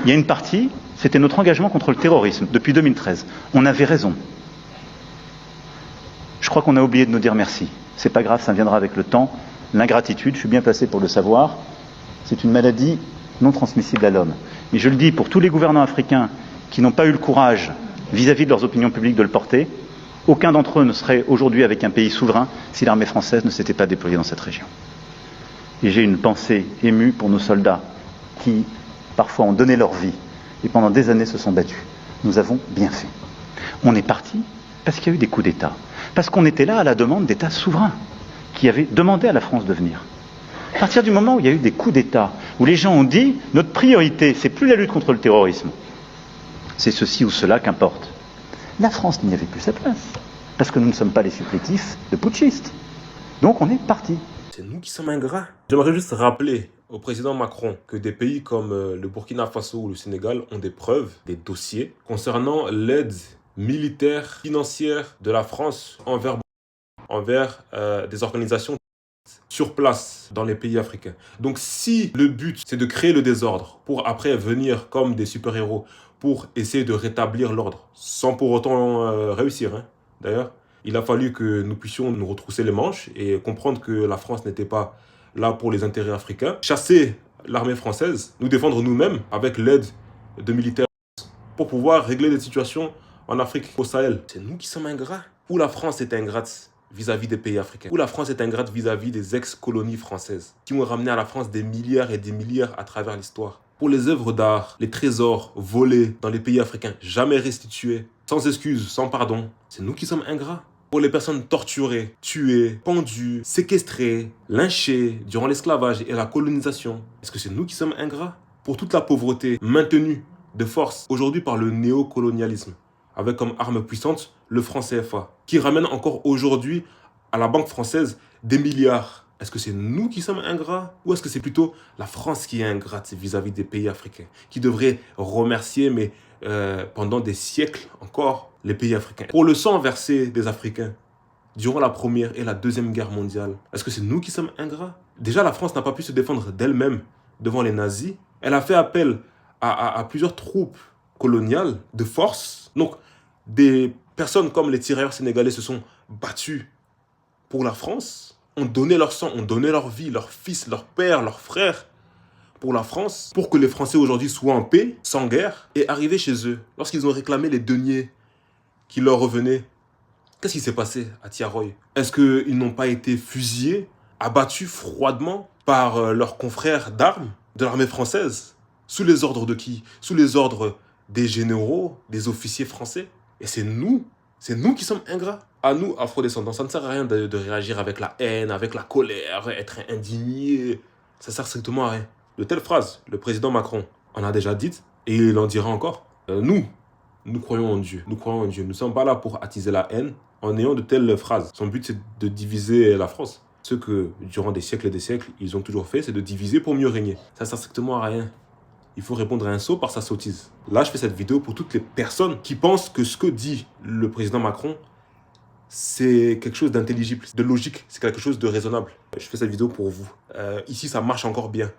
Il y a une partie, c'était notre engagement contre le terrorisme depuis 2013. On avait raison. Je crois qu'on a oublié de nous dire merci. C'est pas grave, ça viendra avec le temps. L'ingratitude, je suis bien placé pour le savoir, c'est une maladie non transmissible à l'homme. Et je le dis pour tous les gouvernants africains qui n'ont pas eu le courage, vis-à-vis de leurs opinions publiques, de le porter, aucun d'entre eux ne serait aujourd'hui avec un pays souverain si l'armée française ne s'était pas déployée dans cette région. Et j'ai une pensée émue pour nos soldats qui, parfois, ont donné leur vie et pendant des années se sont battus. Nous avons bien fait. On est parti parce qu'il y a eu des coups d'État. Parce qu'on était là à la demande d'États souverains qui avaient demandé à la France de venir. À partir du moment où il y a eu des coups d'État, où les gens ont dit « notre priorité, c'est plus la lutte contre le terrorisme, c'est ceci ou cela qu'importe », la France n'y avait plus sa place. Parce que nous ne sommes pas les supplétifs de putschistes. Donc on est parti. C'est nous qui sommes ingrats. J'aimerais juste rappeler au président Macron que des pays comme le Burkina Faso ou le Sénégal ont des preuves, des dossiers concernant l'aide militaire, financière de la France envers des organisations sur place dans les pays africains. Donc si le but c'est de créer le désordre pour après venir comme des super-héros pour essayer de rétablir l'ordre sans pour autant réussir, hein. D'ailleurs, il a fallu que nous puissions nous retrousser les manches et comprendre que la France n'était pas là pour les intérêts africains, chasser l'armée française, nous défendre nous-mêmes avec l'aide de militaires pour pouvoir régler des situations en Afrique, au Sahel. C'est nous qui sommes ingrats. Où la France est ingrate vis-à-vis des pays africains. Où la France est ingrate vis-à-vis des ex-colonies françaises qui ont ramené à la France des milliards et des milliards à travers l'histoire. Pour les œuvres d'art, les trésors volés dans les pays africains, jamais restitués, sans excuse, sans pardon, c'est nous qui sommes ingrats. Pour les personnes torturées, tuées, pendues, séquestrées, lynchées durant l'esclavage et la colonisation, est-ce que c'est nous qui sommes ingrats? Pour toute la pauvreté maintenue de force aujourd'hui par le néocolonialisme, avec comme arme puissante le franc CFA, qui ramène encore aujourd'hui à la banque française des milliards. Est-ce que c'est nous qui sommes ingrats ou est-ce que c'est plutôt la France qui est ingrate vis-à-vis des pays africains, qui devrait remercier, mais pendant des siècles encore, les pays africains? Pour le sang versé des Africains durant la Première et la Deuxième Guerre mondiale, est-ce que c'est nous qui sommes ingrats? Déjà, la France n'a pas pu se défendre d'elle-même devant les nazis. Elle a fait appel à plusieurs troupes coloniales de force. Donc, des personnes comme les tirailleurs sénégalais se sont battus pour la France, ont donné leur sang, ont donné leur vie, leurs fils, leurs pères, leurs frères pour la France, pour que les Français aujourd'hui soient en paix, sans guerre, et arriver chez eux. Lorsqu'ils ont réclamé les deniers qui leur revenaient, qu'est-ce qui s'est passé à Tiaroy? Est-ce qu'ils n'ont pas été fusillés, abattus froidement par leurs confrères d'armes de l'armée française? Sous les ordres de qui? Sous les ordres des généraux, des officiers français? Et c'est nous qui sommes ingrats. À nous, afro-descendants, ça ne sert à rien de réagir avec la haine, avec la colère, être indigné. Ça sert strictement à rien. De telles phrases, le président Macron en a déjà dites et il en dira encore. Nous croyons en Dieu. Nous croyons en Dieu. Nous ne sommes pas là pour attiser la haine en ayant de telles phrases. Son but, c'est de diviser la France. Ce que, durant des siècles et des siècles, ils ont toujours fait, c'est de diviser pour mieux régner. Ça sert strictement à rien. Il faut répondre à un sot par sa sottise. Là, je fais cette vidéo pour toutes les personnes qui pensent que ce que dit le président Macron, c'est quelque chose d'intelligible, de logique, c'est quelque chose de raisonnable. Je fais cette vidéo pour vous. Ici, ça marche encore bien.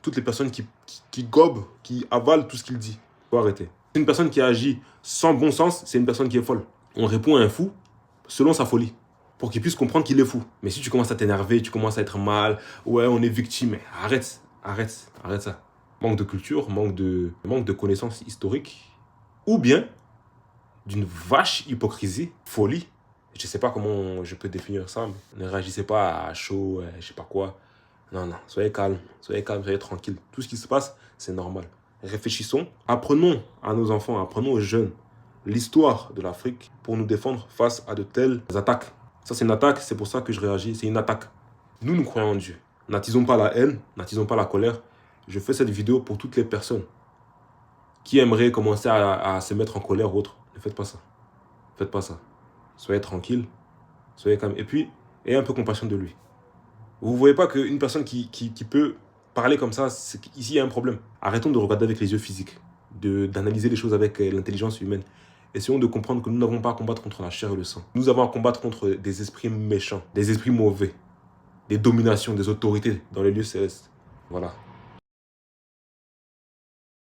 Toutes les personnes qui gobent, qui avalent tout ce qu'il dit, il faut arrêter. Une personne qui agit sans bon sens, c'est une personne qui est folle. On répond à un fou selon sa folie, pour qu'il puisse comprendre qu'il est fou. Mais si tu commences à t'énerver, tu commences à être mal, ouais, on est victime, arrête ça. Manque de culture, manque de connaissances historiques, ou bien d'une vache hypocrisie, folie. Je ne sais pas comment je peux définir ça, mais ne réagissez pas à chaud, je ne sais pas quoi. Non, soyez calme, soyez tranquille. Tout ce qui se passe, c'est normal. Réfléchissons, apprenons à nos enfants, apprenons aux jeunes l'histoire de l'Afrique pour nous défendre face à de telles attaques. Ça, c'est une attaque, c'est pour ça que je réagis, c'est une attaque. Nous croyons en Dieu. N'attisons pas la haine, n'attisons pas la colère. Je fais cette vidéo pour toutes les personnes qui aimeraient commencer à se mettre en colère ou autre. Ne faites pas ça. Faites pas ça. Soyez tranquille, soyez calme. Et puis, ayez un peu compassion de lui. Vous ne voyez pas qu'une personne qui peut parler comme ça, ici il y a un problème. Arrêtons de regarder avec les yeux physiques, d'analyser les choses avec l'intelligence humaine. Essayons de comprendre que nous n'avons pas à combattre contre la chair et le sang. Nous avons à combattre contre des esprits méchants, des esprits mauvais, des dominations, des autorités dans les lieux célestes. Voilà.